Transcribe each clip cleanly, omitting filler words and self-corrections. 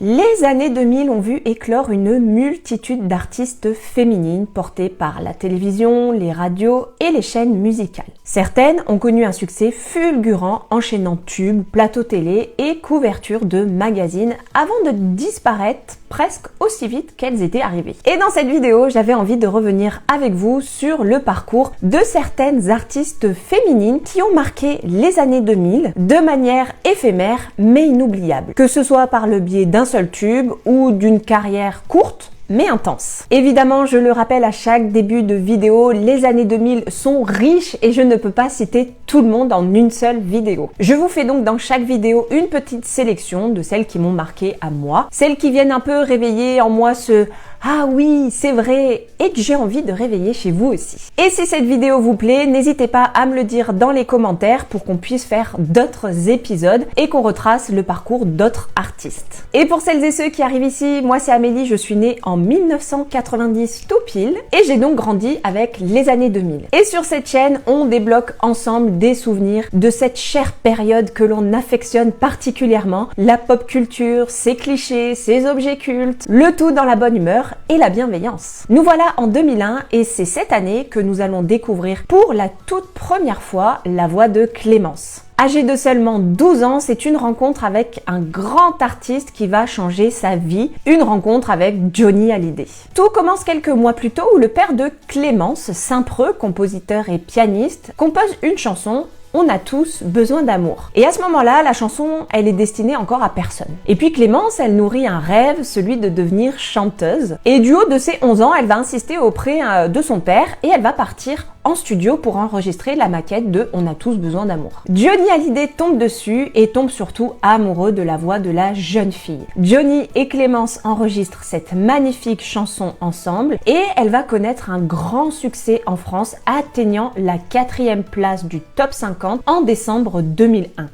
Les années 2000 ont vu éclore une multitude d'artistes féminines portées par la télévision, les radios et les chaînes musicales. Certaines ont connu un succès fulgurant, enchaînant tubes, plateaux télé et couvertures de magazines avant de disparaître presque aussi vite qu'elles étaient arrivées. Et dans cette vidéo, j'avais envie de revenir avec vous sur le parcours de certaines artistes féminines qui ont marqué les années 2000 de manière éphémère mais inoubliable. Que ce soit par le biais d'un seul tube ou d'une carrière courte mais intense. Évidemment, je le rappelle à chaque début de vidéo, les années 2000 sont riches et je ne peux pas citer tout le monde en une seule vidéo. Je vous fais donc dans chaque vidéo une petite sélection de celles qui m'ont marqué à moi, celles qui viennent un peu réveiller en moi ce « Ah oui, c'est vrai » et que j'ai envie de réveiller chez vous aussi. Et si cette vidéo vous plaît, n'hésitez pas à me le dire dans les commentaires pour qu'on puisse faire d'autres épisodes et qu'on retrace le parcours d'autres artistes. Et pour celles et ceux qui arrivent ici, moi c'est Amélie, je suis née en 1990 tout pile et j'ai donc grandi avec les années 2000. Et sur cette chaîne, on débloque ensemble des souvenirs de cette chère période que l'on affectionne particulièrement, la pop culture, ses clichés, ses objets cultes, le tout dans la bonne humeur et la bienveillance. Nous voilà en 2001 et c'est cette année que nous allons découvrir pour la toute première fois la voix de Clémence. Âgée de seulement 12 ans, c'est une rencontre avec un grand artiste qui va changer sa vie, une rencontre avec Johnny Hallyday. Tout commence quelques mois plus tôt où le père de Clémence, Saint-Preux, compositeur et pianiste, compose une chanson « On a tous besoin d'amour ». Et à ce moment-là, la chanson, elle est destinée encore à personne. Et puis Clémence, elle nourrit un rêve, celui de devenir chanteuse. Et du haut de ses 11 ans, elle va insister auprès de son père et elle va partir en studio pour enregistrer la maquette de « On a tous besoin d'amour ». Johnny Hallyday tombe dessus et tombe surtout amoureux de la voix de la jeune fille. Johnny et Clémence enregistrent cette magnifique chanson ensemble et elle va connaître un grand succès en France, atteignant la 4e place du top 50 en décembre 2001.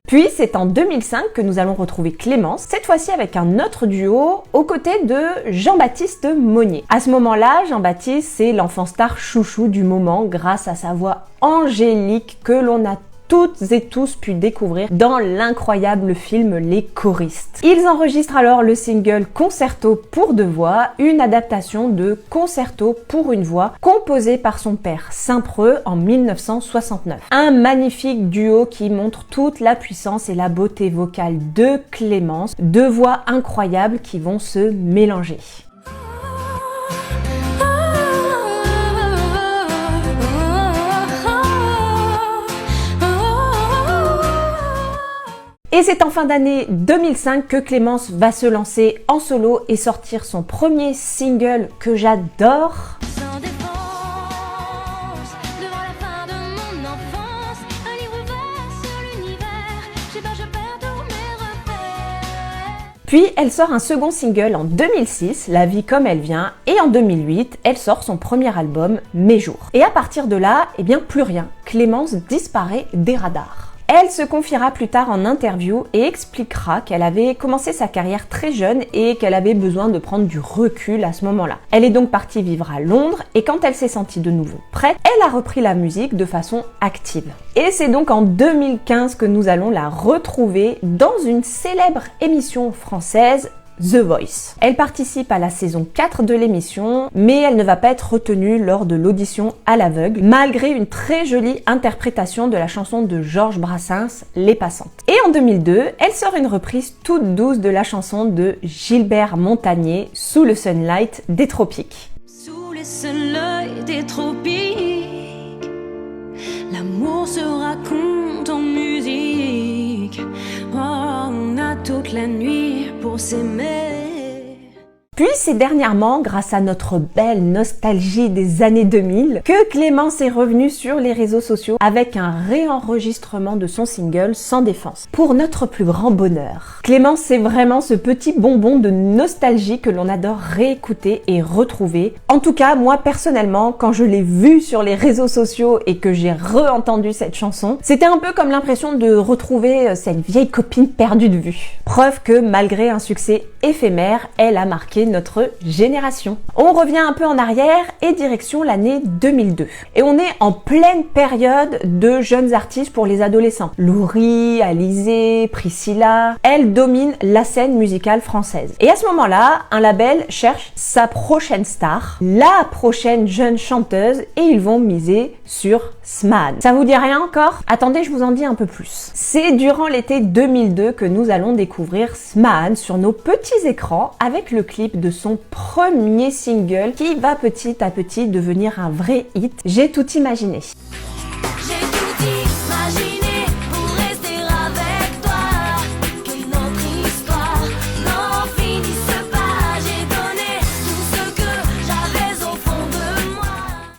Puis c'est en 2005 que nous allons retrouver Clémence, cette fois-ci avec un autre duo aux côtés de Jean-Baptiste Monnier. À ce moment-là, Jean-Baptiste, c'est l'enfant star chouchou du moment grâce à sa voix angélique que l'on a toutes et tous pu découvrir dans l'incroyable film Les Choristes. Ils enregistrent alors le single Concerto pour deux voix, une adaptation de Concerto pour une voix composée par son père Saint-Preux en 1969. Un magnifique duo qui montre toute la puissance et la beauté vocale de Clémence, deux voix incroyables qui vont se mélanger. Et c'est en fin d'année 2005 que Clémence va se lancer en solo et sortir son premier single que j'adore. Puis elle sort un second single en 2006, La vie comme elle vient, et en 2008, elle sort son premier album, Mes jours. Et à partir de là, eh bien plus rien. Clémence disparaît des radars. Elle se confiera plus tard en interview et expliquera qu'elle avait commencé sa carrière très jeune et qu'elle avait besoin de prendre du recul à ce moment-là. Elle est donc partie vivre à Londres et quand elle s'est sentie de nouveau prête, elle a repris la musique de façon active. Et c'est donc en 2015 que nous allons la retrouver dans une célèbre émission française, The Voice. Elle participe à la saison 4 de l'émission, mais elle ne va pas être retenue lors de l'audition à l'aveugle, malgré une très jolie interprétation de la chanson de Georges Brassens, Les Passantes. Et en 2002, elle sort une reprise toute douce de la chanson de Gilbert Montagné, Sous le sunlight des tropiques. Sous le sunlight des tropiques, l'amour se raconte en musique. Oh, on a toute la nuit pour s'aimer. Puis c'est dernièrement, grâce à notre belle nostalgie des années 2000, que Clémence est revenue sur les réseaux sociaux avec un réenregistrement de son single Sans défense. Pour notre plus grand bonheur. Clémence, c'est vraiment ce petit bonbon de nostalgie que l'on adore réécouter et retrouver. En tout cas, moi personnellement, quand je l'ai vue sur les réseaux sociaux et que j'ai re-entendu cette chanson, c'était un peu comme l'impression de retrouver cette vieille copine perdue de vue. Preuve que malgré un succès éphémère, elle a marqué notre génération. On revient un peu en arrière et direction l'année 2002. Et on est en pleine période de jeunes artistes pour les adolescents. Laurie, Alizée, Priscilla, elles dominent la scène musicale française. Et à ce moment-là, un label cherche sa prochaine star, la prochaine jeune chanteuse, et ils vont miser sur Smahan. Ça vous dit rien encore? Attendez, je vous en dis un peu plus. C'est durant l'été 2002 que nous allons découvrir Smahan sur nos petits écrans avec le clip de son premier single qui va petit à petit devenir un vrai hit. J'ai tout imaginé. J'ai tout imaginé pour rester avec toi. Que notre histoire n'en finisse pas. J'ai donné tout ce que j'avais au fond de moi.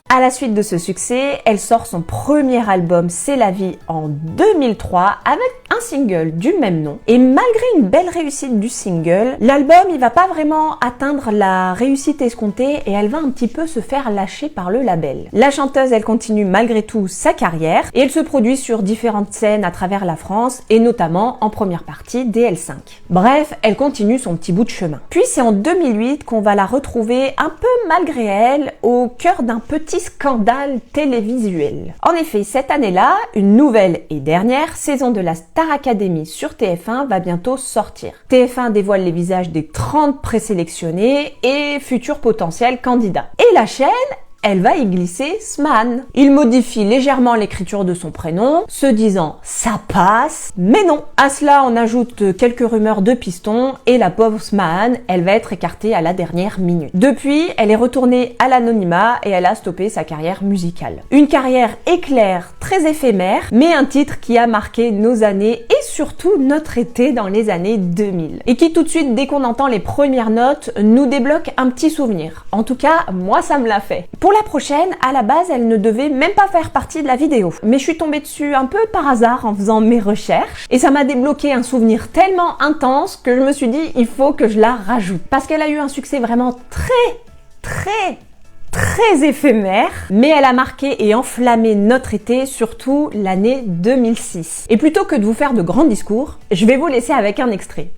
À la suite de ce succès, elle sort son premier album C'est la vie en 2003 avec un single du même nom. Et malgré une belle réussite du single, l'album il va pas vraiment atteindre la réussite escomptée et elle va un petit peu se faire lâcher par le label. La chanteuse elle continue malgré tout sa carrière et elle se produit sur différentes scènes à travers la France et notamment en première partie DL5. Bref, elle continue son petit bout de chemin. Puis c'est en 2008 qu'on va la retrouver un peu malgré elle au cœur d'un petit scandale télévisuel. En effet, cette année-là, une nouvelle et dernière saison de la Star Academy sur TF1 va bientôt sortir. TF1 dévoile les visages des 30 présélectionnés et futurs potentiels candidats. Et la chaîne, elle va y glisser Smahan. Il modifie légèrement l'écriture de son prénom, se disant ça passe, mais non. À cela, on ajoute quelques rumeurs de pistons et la pauvre Smahan, elle va être écartée à la dernière minute. Depuis, elle est retournée à l'anonymat et elle a stoppé sa carrière musicale. Une carrière éclair, très éphémère, mais un titre qui a marqué nos années et surtout notre été dans les années 2000. Et qui tout de suite, dès qu'on entend les premières notes, nous débloque un petit souvenir. En tout cas, moi ça me l'a fait. Pour la prochaine, à la base, elle ne devait même pas faire partie de la vidéo. Mais je suis tombée dessus un peu par hasard en faisant mes recherches et ça m'a débloqué un souvenir tellement intense que je me suis dit il faut que je la rajoute. Parce qu'elle a eu un succès vraiment très éphémère, mais elle a marqué et enflammé notre été, surtout l'année 2006. Et plutôt que de vous faire de grands discours, je vais vous laisser avec un extrait.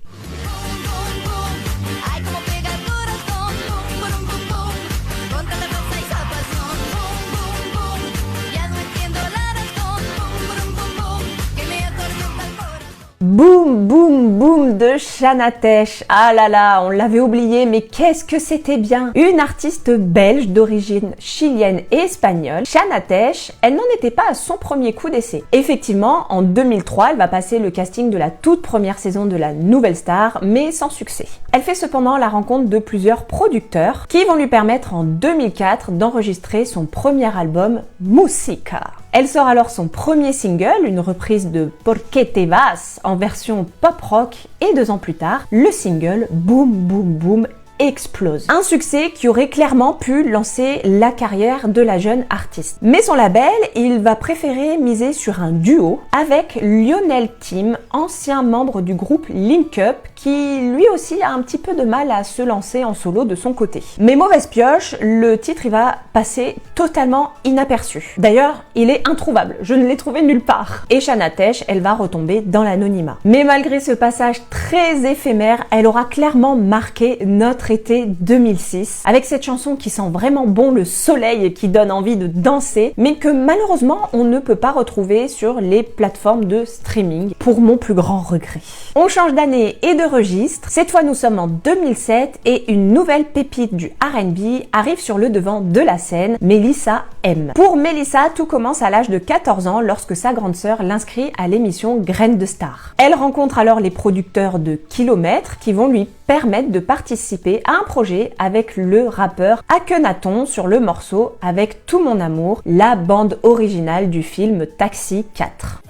Boum, boum, boum de Shana Tesh. Ah là là, on l'avait oublié, mais qu'est-ce que c'était bien. Une artiste belge d'origine chilienne et espagnole. Shana Tesh, elle n'en était pas à son premier coup d'essai. Effectivement, en 2003, elle va passer le casting de la toute première saison de la Nouvelle Star, mais sans succès. Elle fait cependant la rencontre de plusieurs producteurs qui vont lui permettre en 2004 d'enregistrer son premier album Música. Elle sort alors son premier single, une reprise de Por qué te vas en version pop rock et 2 ans plus tard, le single Boom Boom Boom explose. Un succès qui aurait clairement pu lancer la carrière de la jeune artiste. Mais son label, il va préférer miser sur un duo avec Lionel Tim, ancien membre du groupe Link Up, qui lui aussi a un petit peu de mal à se lancer en solo de son côté. Mais mauvaise pioche, le titre il va passer totalement inaperçu. D'ailleurs, il est introuvable, je ne l'ai trouvé nulle part. Et Shana Tesh, elle va retomber dans l'anonymat. Mais malgré ce passage très éphémère, elle aura clairement marqué notre été 2006, avec cette chanson qui sent vraiment bon le soleil et qui donne envie de danser, mais que malheureusement on ne peut pas retrouver sur les plateformes de streaming, pour mon plus grand regret. On change d'année et de registre, cette fois nous sommes en 2007 et une nouvelle pépite du R&B arrive sur le devant de la scène, Melissa M. Pour Melissa, tout commence à l'âge de 14 ans lorsque sa grande sœur l'inscrit à l'émission Graines de Star. Elle rencontre alors les producteurs de Kilomètres qui vont lui permettre de participer à un projet avec le rappeur Akhenaton sur le morceau Avec tout mon amour, la bande originale du film Taxi 4.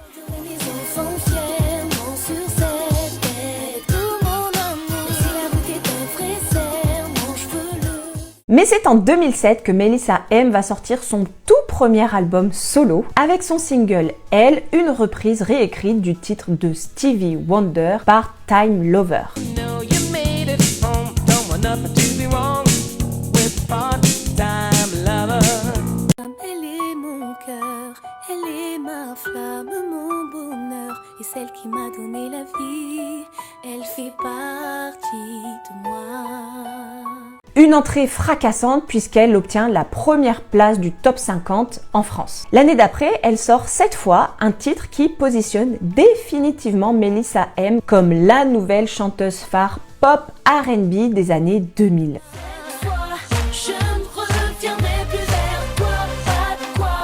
Mais c'est en 2007 que Melissa M va sortir son tout premier album solo avec son single Elle, une reprise réécrite du titre de Stevie Wonder par Time Lover. Elle est mon cœur, elle est ma flamme, mon bonheur, et celle qui m'a donné la vie, elle fait partie de moi. Une entrée fracassante puisqu'elle obtient la première place du top 50 en France. L'année d'après, elle sort 7 fois un titre qui positionne définitivement Melissa M comme la nouvelle chanteuse phare pop R&B des années 2000. Je me retiendrai plus vers toi, pas de quoi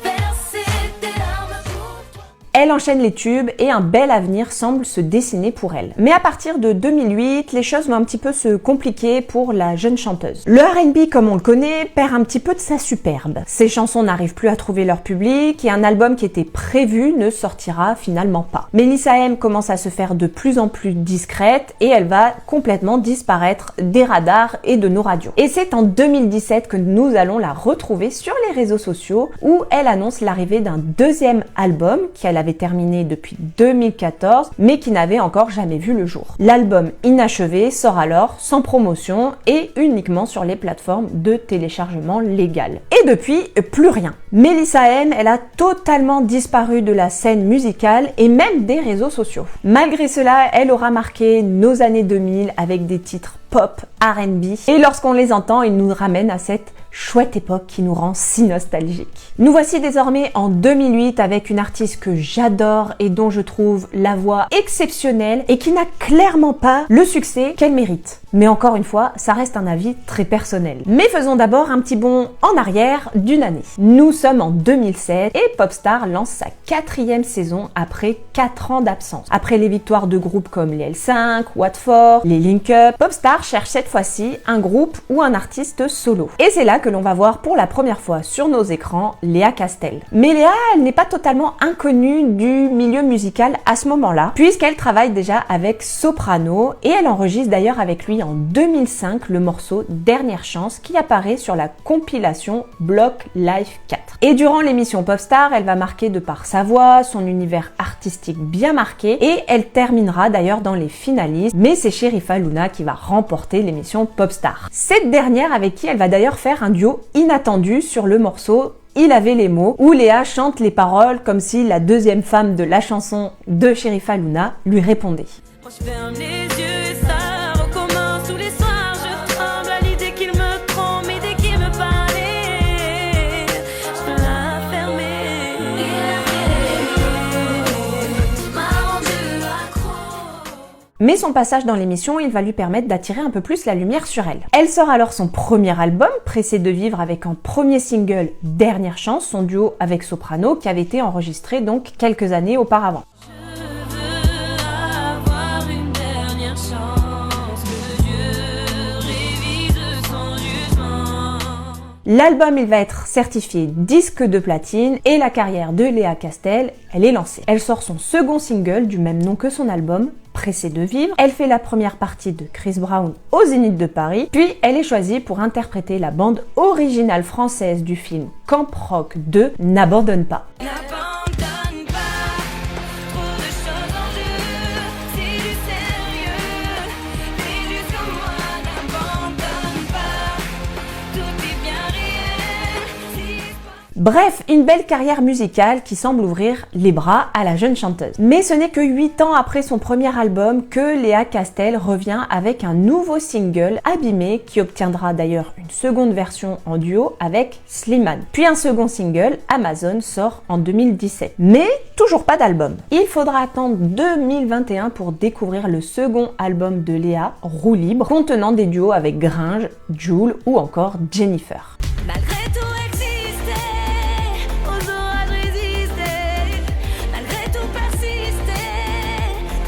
verser des larmes pour toi. Elle enchaîne les tubes et un bel avenir semble se dessiner pour elle. Mais à partir de 2008, les choses vont un petit peu se compliquer pour la jeune chanteuse. Le R&B, comme on le connaît, perd un petit peu de sa superbe. Ses chansons n'arrivent plus à trouver leur public et un album qui était prévu ne sortira finalement pas. Melissa M commence à se faire de plus en plus discrète et elle va complètement disparaître des radars et de nos radios. Et c'est en 2017 que nous allons la retrouver sur les réseaux sociaux où elle annonce l'arrivée d'un deuxième album qu'elle avait terminé depuis 2014 mais qui n'avait encore jamais vu le jour. L'album inachevé sort alors sans promotion et uniquement sur les plateformes de téléchargement légal. Et depuis, plus rien. Melissa M, elle a totalement disparu de la scène musicale et même des réseaux sociaux. Malgré cela, elle aura marqué nos années 2000 avec des titres pop, R&B et lorsqu'on les entend, ils nous ramènent à cette chouette époque qui nous rend si nostalgiques. Nous voici désormais en 2008 avec une artiste que j'adore et dont je trouve la voix exceptionnelle et qui n'a clairement pas le succès qu'elle mérite. Mais encore une fois, ça reste un avis très personnel. Mais faisons d'abord un petit bond en arrière d'une année. Nous sommes en 2007 et Popstar lance sa 4e saison après 4 ans d'absence. Après les victoires de groupes comme les L5, What For, les Link Up, Popstar cherche cette fois-ci un groupe ou un artiste solo. Et c'est là que l'on va voir pour la première fois sur nos écrans Léa Castel. Mais Léa, elle n'est pas totalement inconnue du milieu musical à ce moment-là, puisqu'elle travaille déjà avec Soprano et elle enregistre d'ailleurs avec lui en 2005 le morceau Dernière Chance qui apparaît sur la compilation Block Life 4. Et durant l'émission Popstar, elle va marquer de par sa voix, son univers artistique bien marqué et elle terminera d'ailleurs dans les finalistes, mais c'est Sherifa Luna qui va remporter l'émission Popstar. Cette dernière avec qui elle va d'ailleurs faire un duo inattendu sur le morceau Il avait les mots, où Léa chante les paroles comme si la deuxième femme de la chanson de Sherifa Luna lui répondait. Quand je ferme les yeux, ça recommence tous les soirs. Je tremble à l'idée qu'il me trompe, mais dès qu'il me parlait, je peux la fermer. Il m'a rendu accro. Mais son passage dans l'émission, il va lui permettre d'attirer un peu plus la lumière sur elle. Elle sort alors son premier album, Pressée de vivre, avec en premier single Dernière Chance, son duo avec Soprano, qui avait été enregistré donc quelques années auparavant. Je veux avoir une dernière chance, que Dieu révise son jugement. L'album, il va être certifié disque de platine et la carrière de Léa Castel, elle est lancée. Elle sort son second single du même nom que son album, Pressée de vivre. Elle fait la première partie de Chris Brown au Zénith de Paris, puis elle est choisie pour interpréter la bande originale française du film Camp Rock 2, N'abandonne pas. N'abandonne pas, trop de choses en jeu, c'est du sérieux. Et juste comme moi, n'abandonne pas, tout est bien réel. Si Bref, une belle carrière musicale qui semble ouvrir les bras à la jeune chanteuse. Mais ce n'est que 8 ans après son premier album que Léa Castel revient avec un nouveau single, Abîmé, qui obtiendra d'ailleurs une seconde version en duo avec Slimane. Puis un second single, Amazon, sort en 2017. Mais toujours pas d'album. Il faudra attendre 2021 pour découvrir le second album de Léa, Roue libre, contenant des duos avec Gringe, Jul ou encore Jennifer. malgré tout exister, aux orages résister, malgré tout persister,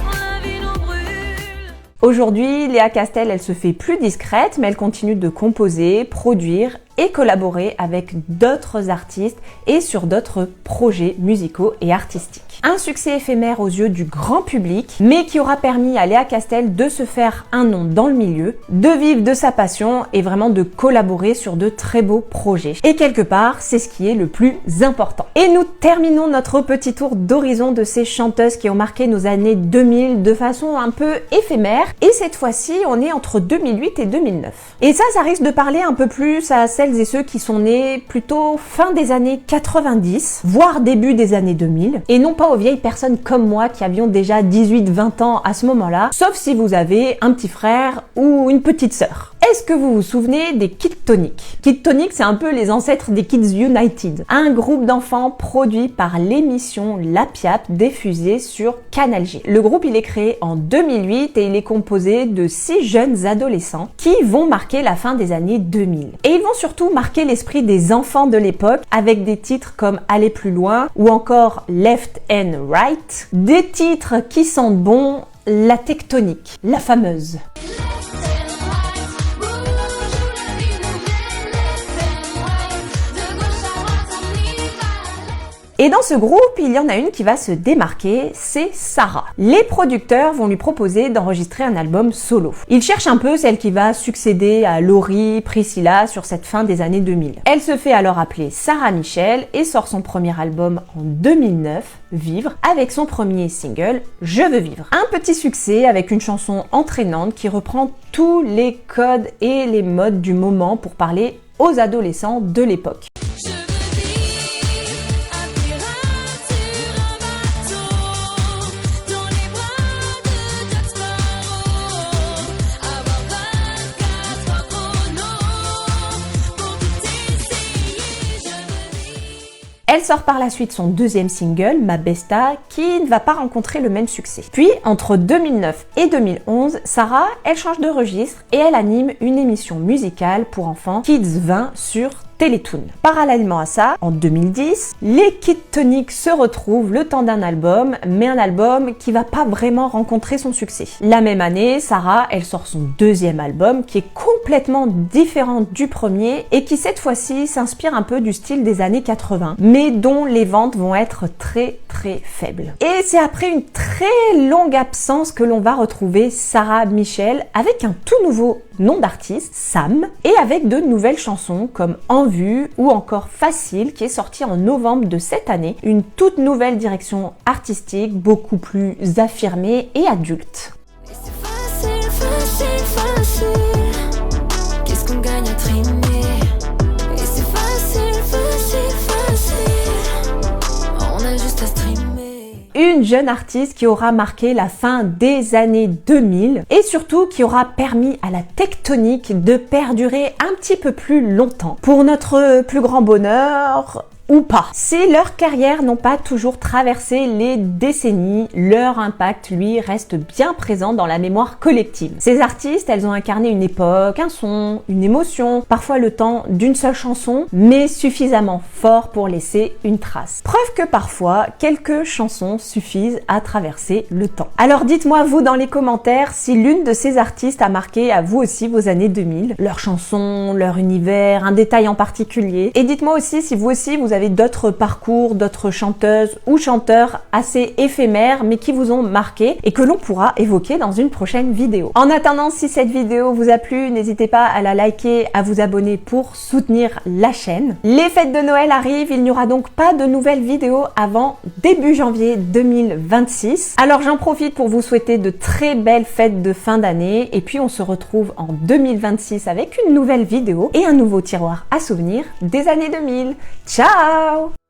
quand la vie nous brûle. Aujourd'hui, Léa Castel, elle se fait plus discrète, mais elle continue de composer, produire et collaborer avec d'autres artistes et sur d'autres projets musicaux et artistiques. Un succès éphémère aux yeux du grand public, mais qui aura permis à Léa Castel de se faire un nom dans le milieu, de vivre de sa passion et vraiment de collaborer sur de très beaux projets. Et quelque part, c'est ce qui est le plus important. Et nous terminons notre petit tour d'horizon de ces chanteuses qui ont marqué nos années 2000 de façon un peu éphémère. Et cette fois-ci, on est entre 2008 et 2009. Et ça risque de parler un peu plus à celles et ceux qui sont nés plutôt fin des années 90, voire début des années 2000, et non pas aux vieilles personnes comme moi qui avions déjà 18-20 ans à ce moment-là, sauf si vous avez un petit frère ou une petite sœur. Est-ce que vous vous souvenez des Kid Tonic? Kid Tonic, c'est un peu les ancêtres des Kids United, un groupe d'enfants produit par l'émission La Piap diffusée sur Canal J. Le groupe, il est créé en 2008 et il est composé de 6 jeunes adolescents qui vont marquer la fin des années 2000. Et ils vont surtout marquer l'esprit des enfants de l'époque avec des titres comme Aller plus loin ou encore Left and Right, des titres qui sentent bon la tectonique, la fameuse. Et dans ce groupe, il y en a une qui va se démarquer, c'est Sarah. Les producteurs vont lui proposer d'enregistrer un album solo. Ils cherchent un peu celle qui va succéder à Laurie, Priscilla sur cette fin des années 2000. Elle se fait alors appeler Sarah Michel et sort son premier album en 2009, Vivre, avec son premier single, Je veux vivre. Un petit succès avec une chanson entraînante qui reprend tous les codes et les modes du moment pour parler aux adolescents de l'époque. Elle sort par la suite son deuxième single, Ma Besta, qui ne va pas rencontrer le même succès. Puis, entre 2009 et 2011, Sarah, elle change de registre et elle anime une émission musicale pour enfants, Kids 20, sur Télétoon. Parallèlement à ça, en 2010, les Kid Tonic se retrouvent le temps d'un album, mais un album qui va pas vraiment rencontrer son succès. La même année, Sarah, elle sort son deuxième album qui est complètement différent du premier et qui cette fois-ci s'inspire un peu du style des années 80, mais dont les ventes vont être très faibles. Et c'est après une très longue absence que l'on va retrouver Sarah Michel avec un tout nouveau nom d'artiste, Sam, et avec de nouvelles chansons comme En Vue ou encore Facile qui est sorti en novembre de cette année, une toute nouvelle direction artistique beaucoup plus affirmée et adulte. Et c'est facile, qu'est-ce qu'on gagne à trimer? Et c'est facile, on a juste à streamer. Une jeune artiste qui aura marqué la fin des années 2000 et surtout qui aura permis à la tectonique de perdurer un petit peu plus longtemps. Pour notre plus grand bonheur, ou pas. Si leurs carrières n'ont pas toujours traversé les décennies, leur impact, lui, reste bien présent dans la mémoire collective. Ces artistes, elles ont incarné une époque, un son, une émotion, parfois le temps d'une seule chanson, mais suffisamment fort pour laisser une trace. Preuve que parfois, quelques chansons suffisent à traverser le temps. Alors dites-moi, vous, dans les commentaires, si l'une de ces artistes a marqué à vous aussi vos années 2000, leurs chansons, leur univers, un détail en particulier. Et dites-moi aussi si vous aussi, vous avez d'autres parcours, d'autres chanteuses ou chanteurs assez éphémères mais qui vous ont marqué et que l'on pourra évoquer dans une prochaine vidéo. En attendant, si cette vidéo vous a plu, n'hésitez pas à la liker, à vous abonner pour soutenir la chaîne. Les fêtes de Noël arrivent, il n'y aura donc pas de nouvelles vidéos avant début janvier 2026. Alors j'en profite pour vous souhaiter de très belles fêtes de fin d'année et puis on se retrouve en 2026 avec une nouvelle vidéo et un nouveau tiroir à souvenirs des années 2000. Ciao!